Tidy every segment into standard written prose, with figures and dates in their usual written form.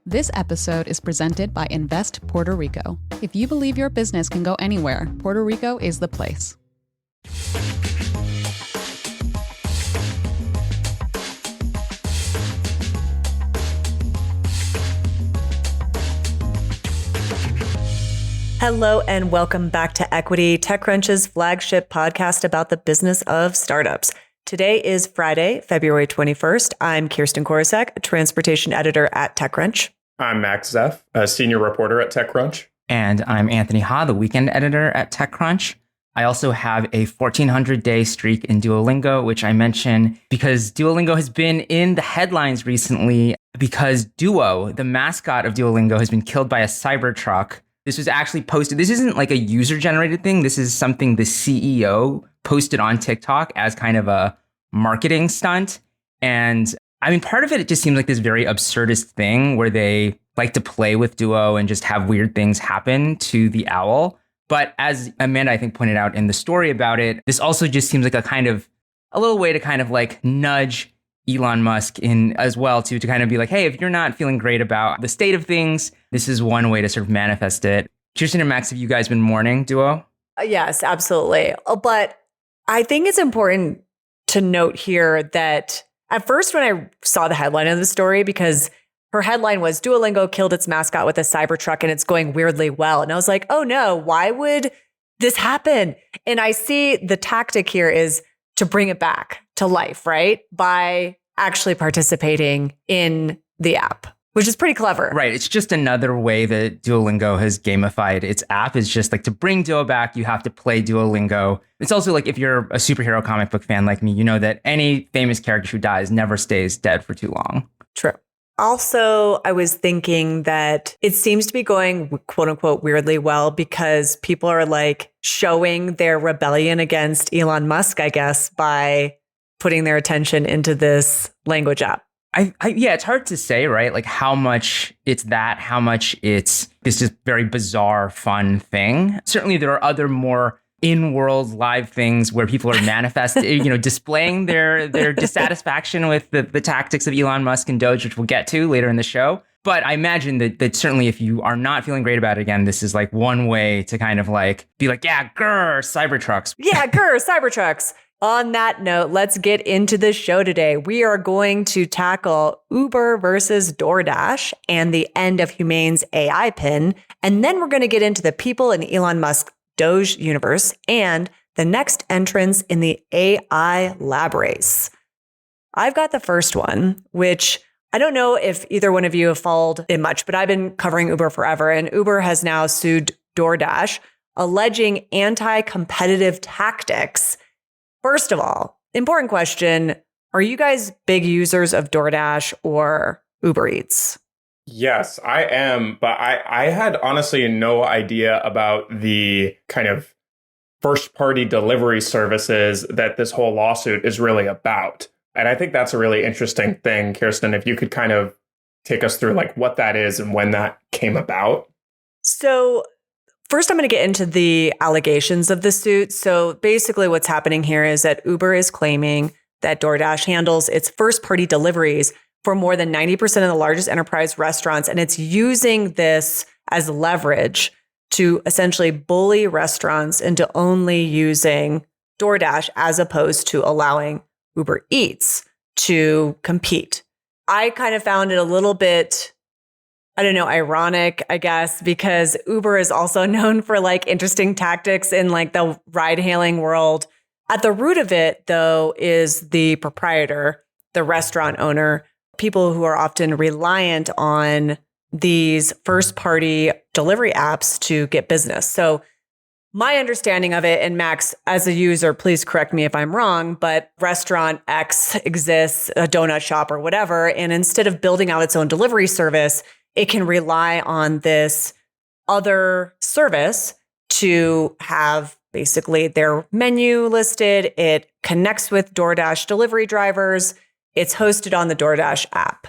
This episode is presented by Invest Puerto Rico. If you believe your business can go anywhere, Puerto Rico is the place. Hello and welcome back to Equity, TechCrunch's flagship podcast about the business of startups. Today is Friday, February 21st. I'm Kirsten Korosek, a transportation editor at TechCrunch. I'm Max Zeff, a senior reporter at TechCrunch. And I'm Anthony Ha, the weekend editor at TechCrunch. I also have a 1,400-day streak in Duolingo, which I mention because Duolingo has been in the headlines recently because Duo, the mascot of Duolingo, has been killed by a Cybertruck. This was actually posted. This isn't like a user-generated thing. This is something the CEO posted on TikTok as kind of a marketing stunt. And I mean, part of it just seems like this very absurdist thing where they like to play with Duo and just have weird things happen to the owl. But as Amanda, I think, pointed out in the story about it, this also just seems like a little way to kind of like nudge Elon Musk in as well to kind of be like, hey, if you're not feeling great about the state of things, this is one way to sort of manifest it. Kirsten and Max, have you guys been mourning Duo? Yes, absolutely. But I think it's important to note here that at first when I saw the headline of the story, because her headline was Duolingo killed its mascot with a Cybertruck and it's going weirdly well. And I was like, oh no, why would this happen? And I see the tactic here is to bring it back to life, right? By actually participating in the app, which is pretty clever. Right. It's just another way that Duolingo has gamified its app. Is just like to bring Duo back, you have to play Duolingo. It's also like if you're a superhero comic book fan like me, you know that any famous character who dies never stays dead for too long. True. Also, I was thinking that it seems to be going quote unquote weirdly well because people are like showing their rebellion against Elon Musk, I guess, by putting their attention into this language app. Yeah, it's hard to say, right? Like how much it's that, how much it's this just very bizarre, fun thing. Certainly there are other more in-world live things where people are displaying their dissatisfaction with the tactics of Elon Musk and Doge, which we'll get to later in the show. But I imagine that certainly if you are not feeling great about it again, this is like one way to kind of like be like, yeah, grr, Cybertrucks. Yeah, grr, Cybertrucks. On that note, let's get into the show today. We are going to tackle Uber versus DoorDash and the end of Humane's AI Pin. And then we're going to get into the people in Elon Musk's Doge universe and the next entrance in the AI lab race. I've got the first one, which I don't know if either one of you have followed it much, but I've been covering Uber forever. And Uber has now sued DoorDash, alleging anti-competitive tactics. First of all, important question, are you guys big users of DoorDash or Uber Eats? Yes, I am. But I had honestly no idea about the kind of first-party delivery services that this whole lawsuit is really about. And I think that's a really interesting thing, Kirsten, if you could kind of take us through like what that is and when that came about. So first, I'm going to get into the allegations of the suit. So basically what's happening here is that Uber is claiming that DoorDash handles its first-party deliveries for more than 90% of the largest enterprise restaurants. And it's using this as leverage to essentially bully restaurants into only using DoorDash as opposed to allowing Uber Eats to compete. I kind of found it a little bit, ironic, I guess, because Uber is also known for like interesting tactics in like the ride hailing world. At the root of it, though, is the proprietor, the restaurant owner, people who are often reliant on these first party delivery apps to get business. So my understanding of it, and Max, as a user, please correct me if I'm wrong, but restaurant X exists, a donut shop or whatever. And instead of building out its own delivery service, it can rely on this other service to have basically their menu listed. It connects with DoorDash delivery drivers. It's hosted on the DoorDash app.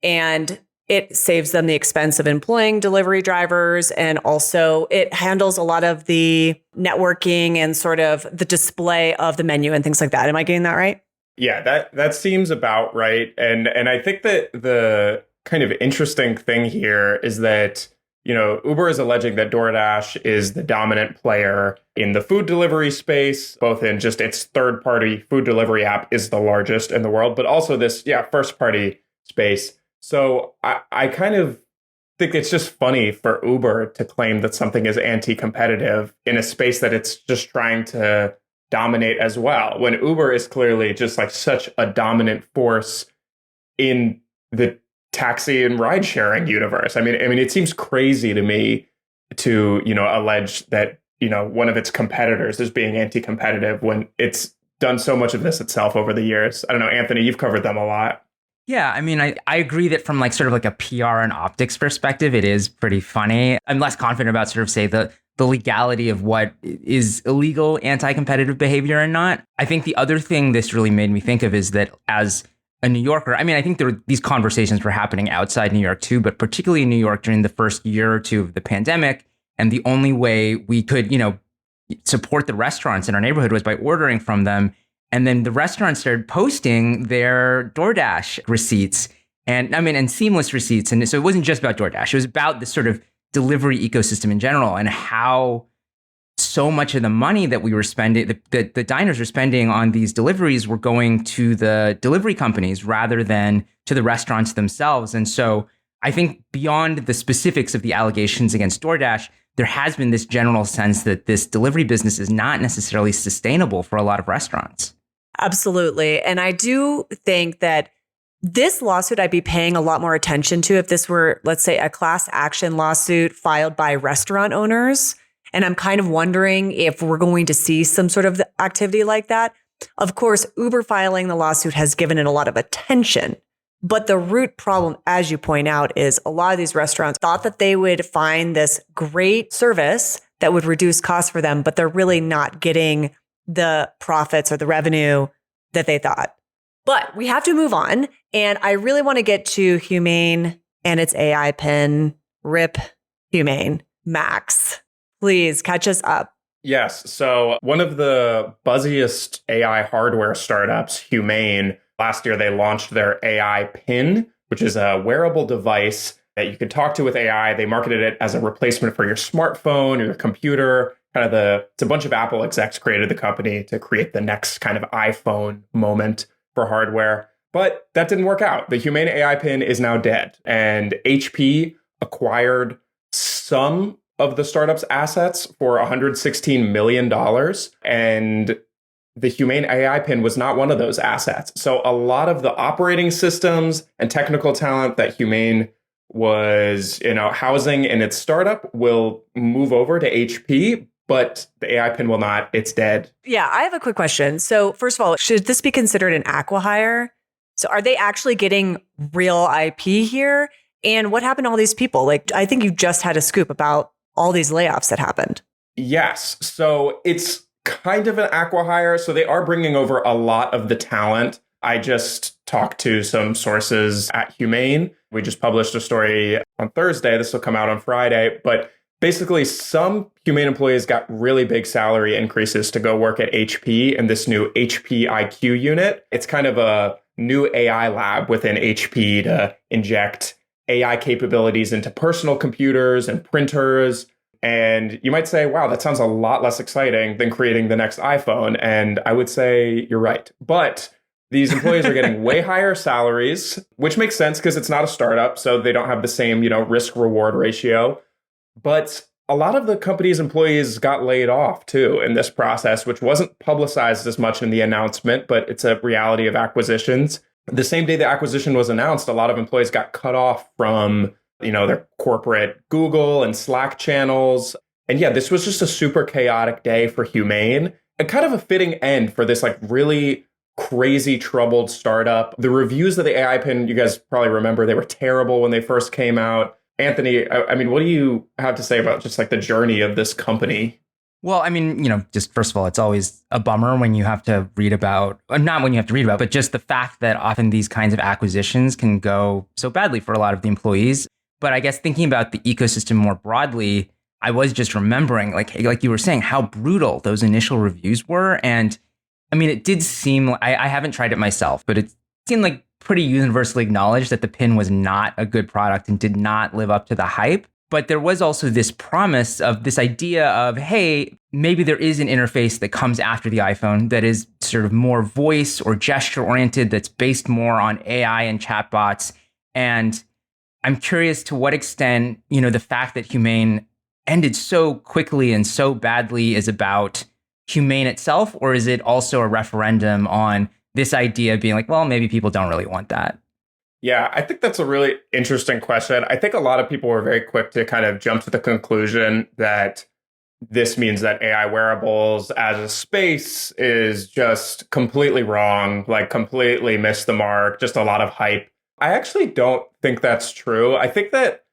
And it saves them the expense of employing delivery drivers. And also it handles a lot of the networking and sort of the display of the menu and things like that. Am I getting that right? Yeah, that seems about right. And I think that the kind of interesting thing here is that, Uber is alleging that DoorDash is the dominant player in the food delivery space, both in just its third-party food delivery app is the largest in the world, but also this, first-party space. So I kind of think it's just funny for Uber to claim that something is anti-competitive in a space that it's just trying to dominate as well, when Uber is clearly just like such a dominant force in the taxi and ride sharing universe. I mean, it seems crazy to me to, allege that, one of its competitors is being anti-competitive when it's done so much of this itself over the years. I don't know, Anthony, you've covered them a lot. Yeah, I mean, I agree that from like sort of like a PR and optics perspective, it is pretty funny. I'm less confident about sort of say the legality of what is illegal anti-competitive behavior and not. I think the other thing this really made me think of is that as a New Yorker, I mean, I think these conversations were happening outside New York too, but particularly in New York during the first year or two of the pandemic. And the only way we could, support the restaurants in our neighborhood was by ordering from them. And then the restaurants started posting their DoorDash receipts and seamless receipts. And so it wasn't just about DoorDash. It was about the sort of delivery ecosystem in general and how so much of the money that we were spending, the diners were spending on these deliveries were going to the delivery companies rather than to the restaurants themselves. And so I think beyond the specifics of the allegations against DoorDash, there has been this general sense that this delivery business is not necessarily sustainable for a lot of restaurants. Absolutely. And I do think that this lawsuit I'd be paying a lot more attention to if this were, let's say, a class action lawsuit filed by restaurant owners. And I'm kind of wondering if we're going to see some sort of activity like that. Of course, Uber filing the lawsuit has given it a lot of attention. But the root problem, as you point out, is a lot of these restaurants thought that they would find this great service that would reduce costs for them, but they're really not getting the profits or the revenue that they thought. But we have to move on. And I really want to get to Humane and its AI pin. RIP Humane. Max, please catch us up. Yes. So one of the buzziest AI hardware startups, Humane, last year they launched their AI Pin, which is a wearable device that you can talk to with AI. They marketed it as a replacement for your smartphone or your computer. It's a bunch of Apple execs created the company to create the next kind of iPhone moment for hardware. But that didn't work out. The Humane AI Pin is now dead. And HP acquired some of the startup's assets for $116 million. And the Humane AI Pin was not one of those assets. So a lot of the operating systems and technical talent that Humane was, housing in its startup will move over to HP, but the AI Pin will not. It's dead. Yeah, I have a quick question. So first of all, should this be considered an acqui-hire? So are they actually getting real IP here? And what happened to all these people? I think you just had a scoop about all these layoffs that happened. Yes. So it's kind of an acqui-hire. So they are bringing over a lot of the talent. I just talked to some sources at Humane. We just published a story on Thursday. This will come out on Friday. But basically, some Humane employees got really big salary increases to go work at HP in this new HP IQ unit. It's kind of a new AI lab within HP to inject AI capabilities into personal computers and printers. And you might say, wow, that sounds a lot less exciting than creating the next iPhone. And I would say you're right. But these employees are getting way higher salaries, which makes sense because it's not a startup. So they don't have the same, risk reward ratio. But a lot of the company's employees got laid off, too, in this process, which wasn't publicized as much in the announcement, but it's a reality of acquisitions. The same day the acquisition was announced, a lot of employees got cut off from, their corporate Google and Slack channels. And yeah, this was just a super chaotic day for Humane and kind of a fitting end for this really crazy troubled startup. The reviews of the AI Pin, you guys probably remember, they were terrible when they first came out. Anthony, what do you have to say about just the journey of this company? Well, just first of all, it's always a bummer when you have to read about, not when you have to read about, but just the fact that often these kinds of acquisitions can go so badly for a lot of the employees. But I guess thinking about the ecosystem more broadly, I was just remembering, like you were saying, how brutal those initial reviews were. And it did seem, I haven't tried it myself, but it seemed like pretty universally acknowledged that the pin was not a good product and did not live up to the hype. But there was also this promise of this idea of, hey, maybe there is an interface that comes after the iPhone that is sort of more voice or gesture oriented, that's based more on AI and chatbots. And I'm curious to what extent, the fact that Humane ended so quickly and so badly is about Humane itself, or is it also a referendum on this idea being like, well, maybe people don't really want that? Yeah, I think that's a really interesting question. I think a lot of people were very quick to kind of jump to the conclusion that this means that AI wearables as a space is just completely wrong, like completely missed the mark, just a lot of hype. I actually don't think that's true. I think that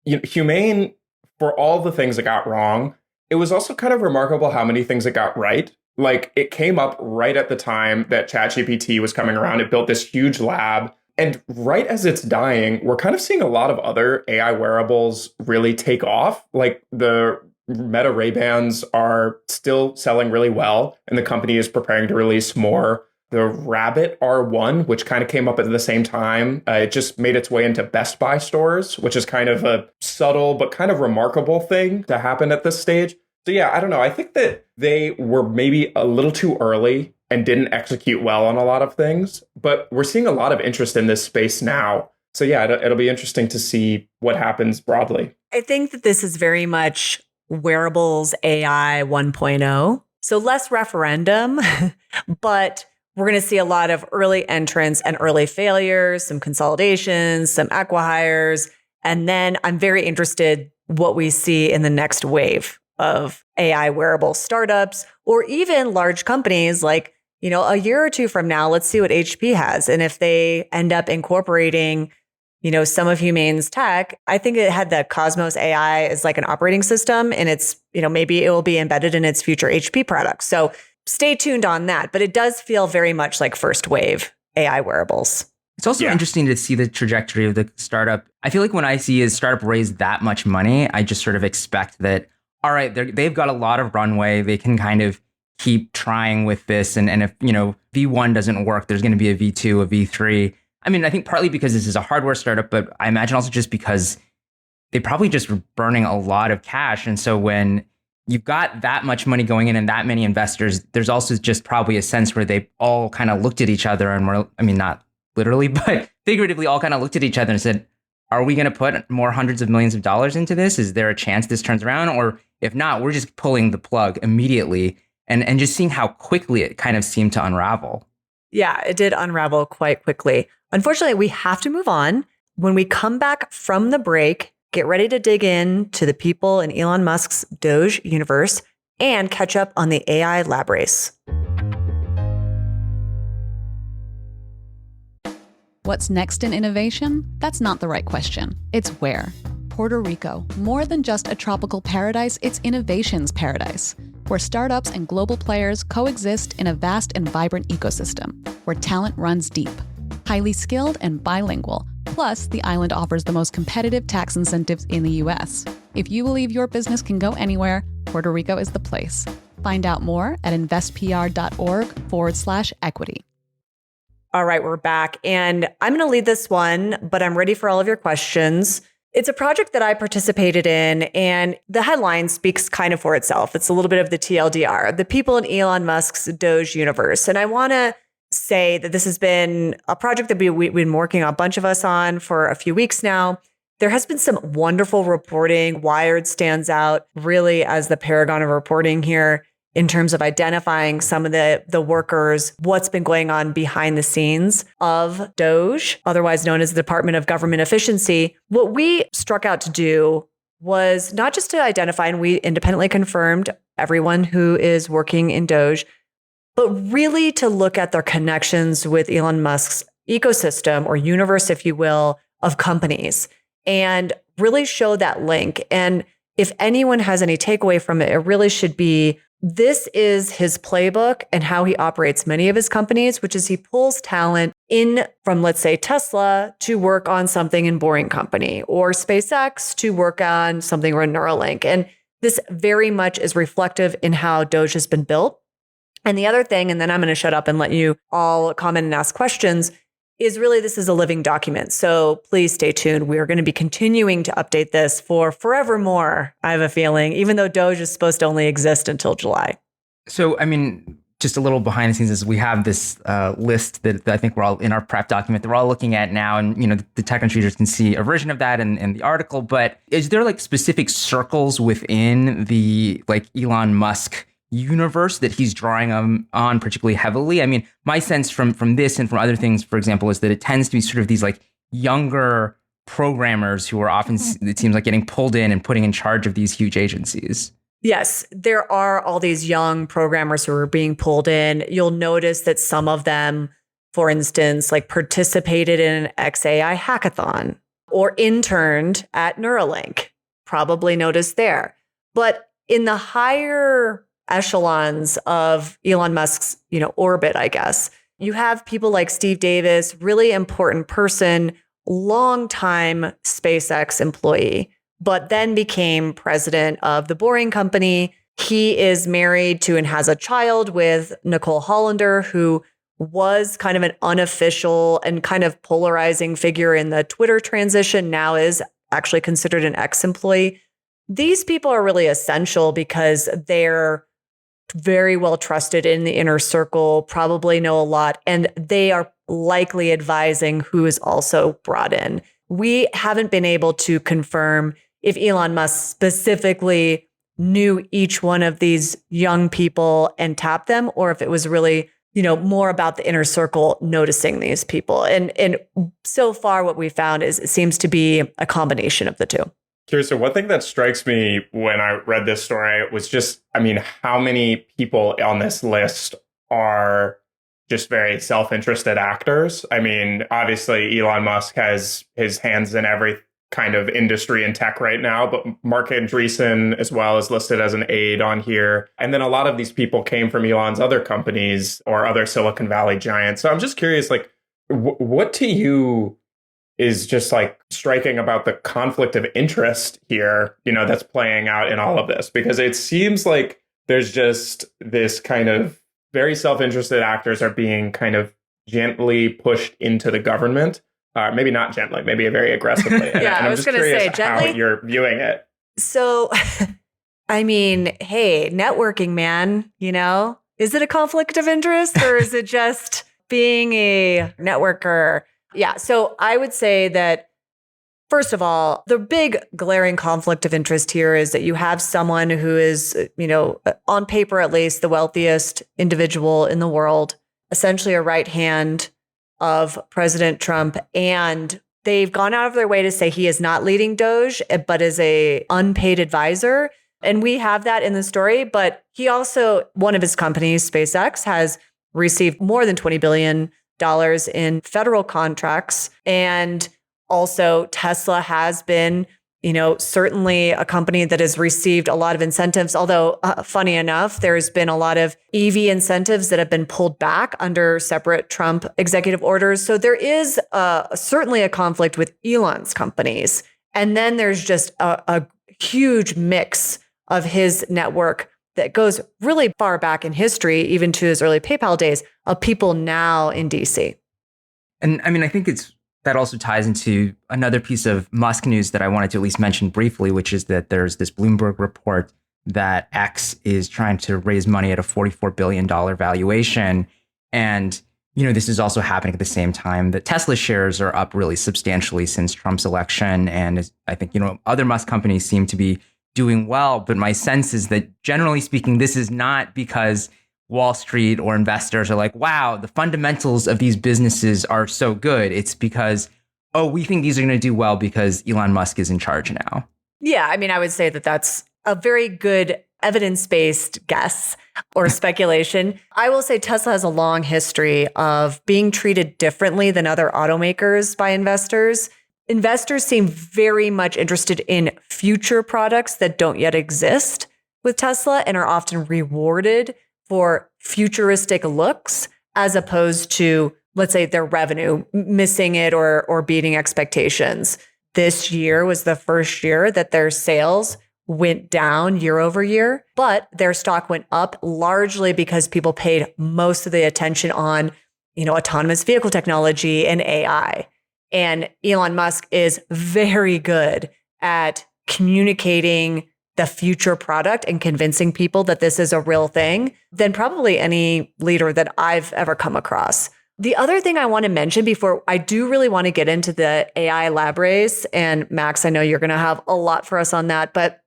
Humane, for all the things it got wrong, it was also kind of remarkable how many things it got right. Like, it came up right at the time that ChatGPT was coming around. It built this huge lab. And right as it's dying, we're kind of seeing a lot of other AI wearables really take off. Like, the Meta Ray-Bans are still selling really well, and the company is preparing to release more. The Rabbit R1, which kind of came up at the same time, it just made its way into Best Buy stores, which is kind of a subtle but kind of remarkable thing to happen at this stage. So yeah, I don't know. I think that they were maybe a little too early and didn't execute well on a lot of things, but we're seeing a lot of interest in this space now. So yeah, it'll be interesting to see what happens broadly. I think that this is very much Wearables AI 1.0. So less referendum, but we're going to see a lot of early entrants and early failures, some consolidations, some acqui-hires. And then I'm very interested what we see in the next wave of AI wearable startups, or even large companies like, a year or two from now, let's see what HP has. And if they end up incorporating, some of Humane's tech, I think it had the Cosmos AI as like an operating system, and it's, maybe it will be embedded in its future HP products. So stay tuned on that. But it does feel very much like first wave AI wearables. It's also interesting to see the trajectory of the startup. I feel like when I see a startup raise that much money, I just sort of expect that, all right, they've got a lot of runway. They can kind of keep trying with this. And if, V1 doesn't work, there's going to be a V2, a V3. I mean, I think partly because this is a hardware startup, but I imagine also just because they probably just were burning a lot of cash. And so when you've got that much money going in and that many investors, there's also just probably a sense where they all kind of looked at each other and were, I mean, not literally, but figuratively all kind of looked at each other and said, are we going to put more hundreds of millions of dollars into this? Is there a chance this turns around? Or if not, we're just pulling the plug immediately, and just seeing how quickly it kind of seemed to unravel. Yeah, it did unravel quite quickly. Unfortunately, we have to move on. When we come back from the break, get ready to dig in to the people in Elon Musk's Doge universe and catch up on the AI lab race. What's next in innovation? That's not the right question. It's where. Puerto Rico, more than just a tropical paradise, it's innovation's paradise, where startups and global players coexist in a vast and vibrant ecosystem, where talent runs deep, highly skilled and bilingual. Plus, the island offers the most competitive tax incentives in the U.S. If you believe your business can go anywhere, Puerto Rico is the place. Find out more at investpr.org/equity. All right, we're back. And I'm going to lead this one, but I'm ready for all of your questions. It's a project that I participated in, and the headline speaks kind of for itself. It's a little bit of the TLDR, the people in Elon Musk's Doge universe. And I want to say that this has been a project that we've been working on, a bunch of us on for a few weeks now. There has been some wonderful reporting. Wired stands out really as the paragon of reporting here in terms of identifying some of the workers, what's been going on behind the scenes of Doge, otherwise known as the Department of Government Efficiency. What we struck out to do was not just to identify, and we independently confirmed everyone who is working in Doge, but really to look at their connections with Elon Musk's ecosystem or universe, if you will, of companies, and really show that link. And if anyone has any takeaway from it, it really should be this is his playbook and how he operates many of his companies, which is he pulls talent in from, let's say, Tesla to work on something in Boring Company, or SpaceX to work on something or Neuralink. And this very much is reflective in how Doge has been built. And the other thing, and then I'm going to shut up and let you all comment and ask questions, is really this is a living document. So please stay tuned. We are going to be continuing to update this for forevermore, I have a feeling, even though Doge is supposed to only exist until July. So, I mean, just a little behind the scenes is we have this list that I think we're all in our prep document that we're all looking at now. And, the TechCrunch readers can see a version of that in the article. But is there like specific circles within the like Elon Musk universe that he's drawing on particularly heavily? I mean, my sense from this and from other things, for example, is that it tends to be sort of these like younger programmers who are often, it seems like, getting pulled in and putting in charge of these huge agencies. Yes, there are all these young programmers who are being pulled in. You'll notice that some of them, for instance, like participated in an XAI hackathon or interned at Neuralink. Probably noticed there. But in the higher echelons of Elon Musk's, orbit, I guess, you have people like Steve Davis, really important person, longtime SpaceX employee, but then became president of the Boring Company. He is married to and has a child with Nicole Hollander, who was kind of an unofficial and kind of polarizing figure in the Twitter transition, now is actually considered an ex-employee. These people are really essential because they're very well trusted in the inner circle, probably know a lot, and they are likely advising who is also brought in. We haven't been able to confirm if Elon Musk specifically knew each one of these young people and tapped them, or if it was really, more about the inner circle noticing these people. And so far what we found is it seems to be a combination of the two. Theresa, one thing that strikes me when I read this story was just, how many people on this list are just very self-interested actors. Obviously, Elon Musk has his hands in every kind of industry and tech right now, but Mark Andreessen as well is listed as an aide on here. And then a lot of these people came from Elon's other companies or other Silicon Valley giants. So I'm just curious, like, what to you is just like striking about the conflict of interest here, that's playing out in all of this? Because it seems like there's just this kind of very self-interested actors are being kind of gently pushed into the government. Maybe not gently, maybe very aggressively. Yeah, and I was going to say gently. How you're viewing it. So, hey, networking, man, is it a conflict of interest or is it just being a networker? Yeah. So I would say that, first of all, the big glaring conflict of interest here is that you have someone who is, on paper, at least the wealthiest individual in the world, essentially a right hand of President Trump. And they've gone out of their way to say he is not leading Doge, but is a unpaid advisor. And we have that in the story. But he also, one of his companies, SpaceX, has received more than $20 billion in federal contracts. And also Tesla has been, certainly a company that has received a lot of incentives. Although funny enough, there's been a lot of EV incentives that have been pulled back under separate Trump executive orders. So there is certainly a conflict with Elon's companies. And then there's just a huge mix of his network that goes really far back in history, even to his early PayPal days, of people now in DC. And I think that also ties into another piece of Musk news that I wanted to at least mention briefly, which is that there's this Bloomberg report that X is trying to raise money at a $44 billion valuation. And, this is also happening at the same time that Tesla shares are up really substantially since Trump's election. And I think, other Musk companies seem to be doing well. But my sense is that generally speaking, this is not because Wall Street or investors are like, wow, the fundamentals of these businesses are so good. It's because, we think these are going to do well because Elon Musk is in charge now. Yeah, I would say that that's a very good evidence-based guess or speculation. I will say Tesla has a long history of being treated differently than other automakers by investors. Investors seem very much interested in future products that don't yet exist with Tesla and are often rewarded for futuristic looks as opposed to, let's say, their revenue, missing it or beating expectations. This year was the first year that their sales went down year over year, but their stock went up largely because people paid most of the attention on autonomous vehicle technology and AI. And Elon Musk is very good at communicating the future product and convincing people that this is a real thing than probably any leader that I've ever come across. The other thing I want to mention before I do really want to get into the AI lab race, and Max, I know you're going to have a lot for us on that, but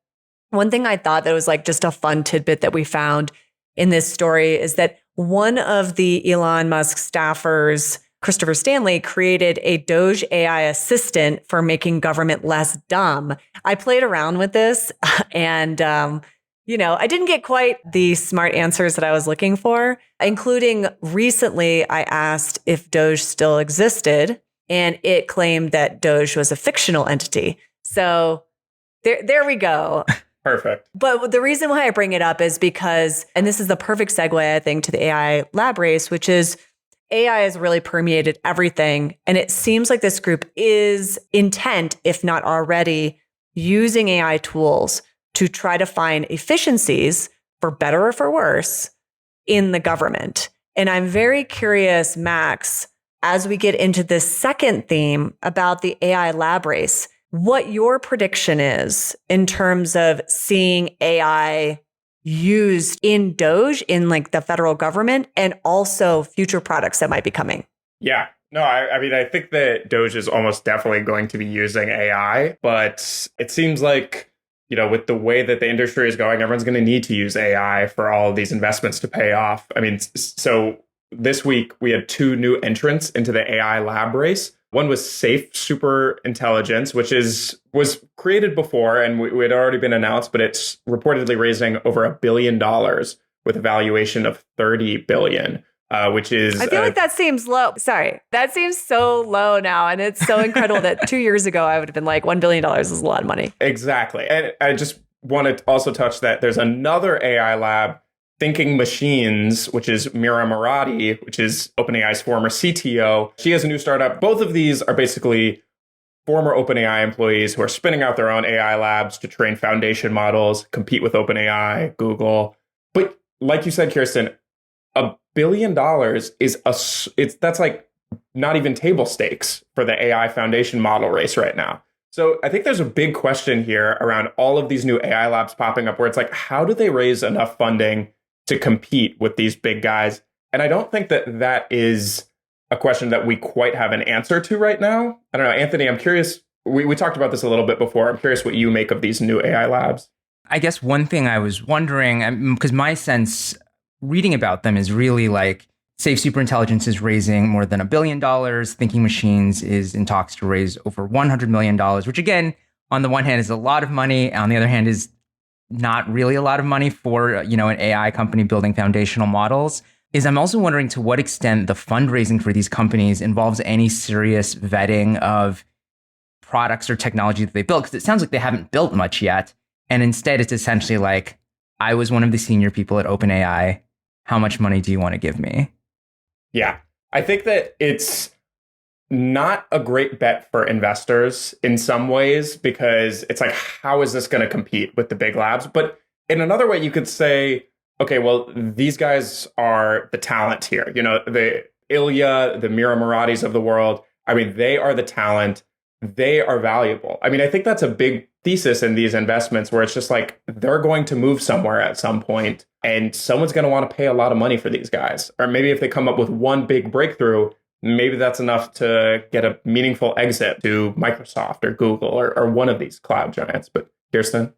one thing I thought that was like just a fun tidbit that we found in this story is that one of the Elon Musk staffers, Christopher Stanley, created a Doge AI assistant for making government less dumb. I played around with this and, I didn't get quite the smart answers that I was looking for, including recently I asked if Doge still existed and it claimed that Doge was a fictional entity. So there we go. Perfect. But the reason why I bring it up is because, and this is the perfect segue, I think, to the AI lab race, which is AI has really permeated everything. And it seems like this group is intent, if not already, using AI tools to try to find efficiencies, for better or for worse, in the government. And I'm very curious, Max, as we get into this second theme about the AI lab race, what your prediction is in terms of seeing AI used in Doge, in like the federal government, and also future products that might be coming. Yeah. No, I mean, I think that Doge is almost definitely going to be using AI, but it seems like, with the way that the industry is going, everyone's going to need to use AI for all of these investments to pay off. I mean, so this week we had 2 new entrants into the AI lab race. One was Safe Super Intelligence, which was created before and we had already been announced, but it's reportedly raising over $1 billion with a valuation of $30 billion, which is... I feel like that seems low. Sorry, that seems so low now. And it's so incredible that 2 years ago, I would have been like, $1 billion is a lot of money. Exactly. And I just want to also touch that there's another AI lab, Thinking Machines, which is Mira Murati, which is OpenAI's former CTO. She has a new startup. Both of these are basically former OpenAI employees who are spinning out their own AI labs to train foundation models, compete with OpenAI, Google. But like you said, Kirsten, $1 billion that's like not even table stakes for the AI foundation model race right now. So I think there's a big question here around all of these new AI labs popping up where it's like, how do they raise enough funding to compete with these big guys? And I don't think that is a question that we quite have an answer to right now. I don't know, Anthony, I'm curious. We talked about this a little bit before. I'm curious what you make of these new AI labs. I guess one thing I was wondering, because my sense reading about them is really like Safe Superintelligence is raising more than $1 billion. Thinking Machines is in talks to raise over $100 million, which again, on the one hand is a lot of money. On the other hand is not really a lot of money for, an AI company building foundational models. I'm also wondering to what extent the fundraising for these companies involves any serious vetting of products or technology that they built, because it sounds like they haven't built much yet. And instead, it's essentially like, I was one of the senior people at OpenAI. How much money do you want to give me? Yeah, I think that it's not a great bet for investors in some ways, because it's like, how is this going to compete with the big labs? But in another way, you could say, okay, well, these guys are the talent here. The Ilya, the Mira Muratis of the world. I mean, they are the talent. They are valuable. I mean, I think that's a big thesis in these investments where it's just like, they're going to move somewhere at some point and someone's going to want to pay a lot of money for these guys. Or maybe if they come up with one big breakthrough, maybe that's enough to get a meaningful exit to Microsoft or Google or one of these cloud giants. But Kirsten?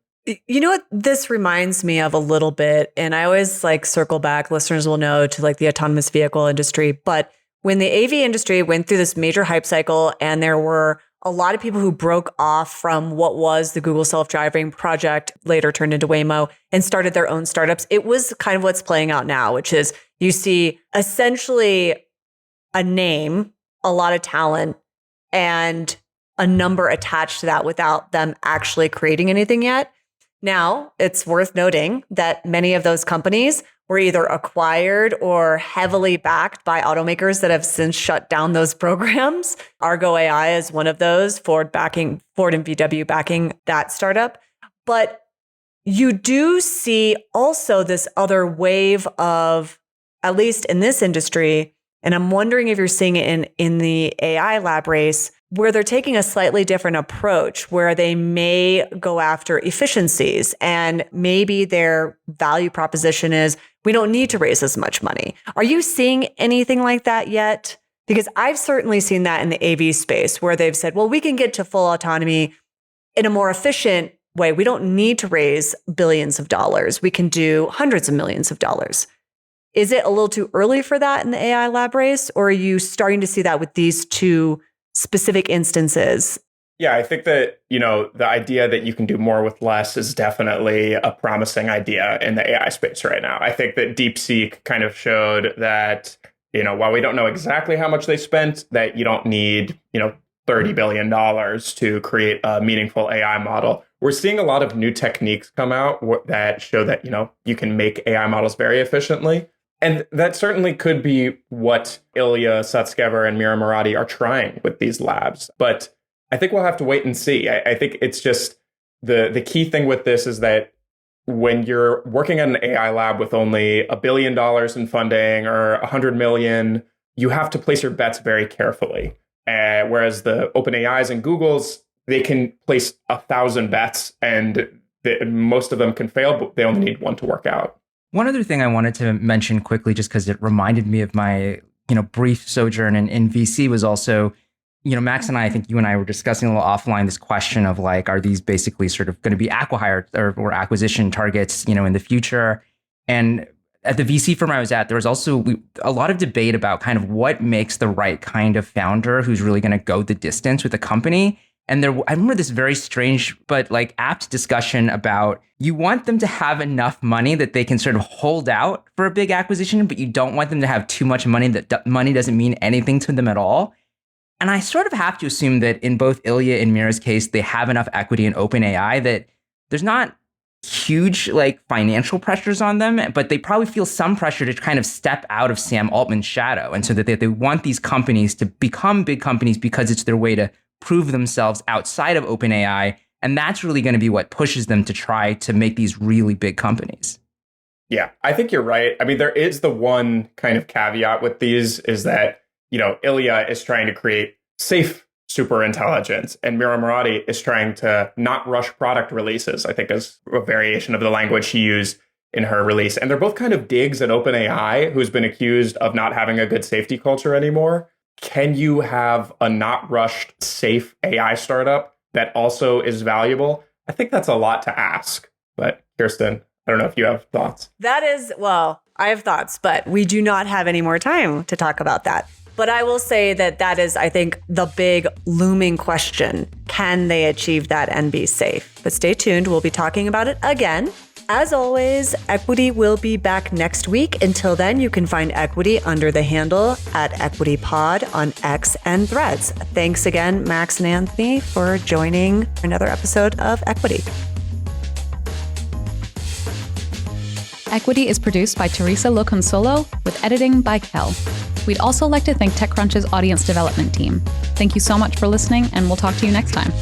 You know what this reminds me of a little bit, and I always circle back, listeners will know, to the autonomous vehicle industry. But when the AV industry went through this major hype cycle and there were a lot of people who broke off from what was the Google self-driving project, later turned into Waymo, and started their own startups, it was kind of what's playing out now, which is you see essentially a name, a lot of talent, and a number attached to that without them actually creating anything yet. Now, it's worth noting that many of those companies were either acquired or heavily backed by automakers that have since shut down those programs. Argo AI is one of those, Ford and VW backing that startup. But you do see also this other wave of, at least in this industry, And I'm wondering if you're seeing it in the AI lab race, where they're taking a slightly different approach, where they may go after efficiencies and maybe their value proposition is, we don't need to raise as much money. Are you seeing anything like that yet? Because I've certainly seen that in the AV space where they've said, well, we can get to full autonomy in a more efficient way. We don't need to raise billions of dollars. We can do hundreds of millions of dollars. Is it a little too early for that in the AI lab race? Or are you starting to see that with these two specific instances? Yeah, I think that, the idea that you can do more with less is definitely a promising idea in the AI space right now. I think that DeepSeek kind of showed that, while we don't know exactly how much they spent, that you don't need, $30 billion to create a meaningful AI model. We're seeing a lot of new techniques come out that show that, you can make AI models very efficiently. And that certainly could be what Ilya Sutskever and Mira Murati are trying with these labs. But I think we'll have to wait and see. I think it's just the key thing with this is that when you're working at an AI lab with only $1 billion in funding or 100 million, you have to place your bets very carefully. Whereas the OpenAIs and Googles, they can place 1,000 bets and most of them can fail, but they only need one to work out. One other thing I wanted to mention quickly, just because it reminded me of my, brief sojourn in VC was also, Max and I think you and I were discussing a little offline this question of like, are these basically sort of going to be acqui-hire or acquisition targets, in the future? And at the VC firm I was at, there was also a lot of debate about kind of what makes the right kind of founder who's really going to go the distance with a company. And I remember this very strange, but like apt discussion about you want them to have enough money that they can sort of hold out for a big acquisition, but you don't want them to have too much money that money doesn't mean anything to them at all. And I sort of have to assume that in both Ilya and Mira's case, they have enough equity in OpenAI that there's not huge like financial pressures on them, but they probably feel some pressure to kind of step out of Sam Altman's shadow. And so that they want these companies to become big companies because it's their way to prove themselves outside of OpenAI. And that's really going to be what pushes them to try to make these really big companies. Yeah, I think you're right. I mean, there is the one kind of caveat with these is that, Ilya is trying to create safe superintelligence and Mira Murati is trying to not rush product releases, I think is a variation of the language she used in her release. And they're both kind of digs at OpenAI, who's been accused of not having a good safety culture anymore. Can you have a not rushed, safe AI startup that also is valuable? I think that's a lot to ask. But Kirsten, I don't know if you have thoughts. I have thoughts, but we do not have any more time to talk about that. But I will say that is, I think, the big looming question. Can they achieve that and be safe? But stay tuned. We'll be talking about it again. As always, Equity will be back next week. Until then, you can find Equity under the handle @EquityPod on X and Threads. Thanks again, Max and Anthony, for joining another episode of Equity. Equity is produced by Theresa Loconsolo with editing by Kell. We'd also like to thank TechCrunch's audience development team. Thank you so much for listening, and we'll talk to you next time.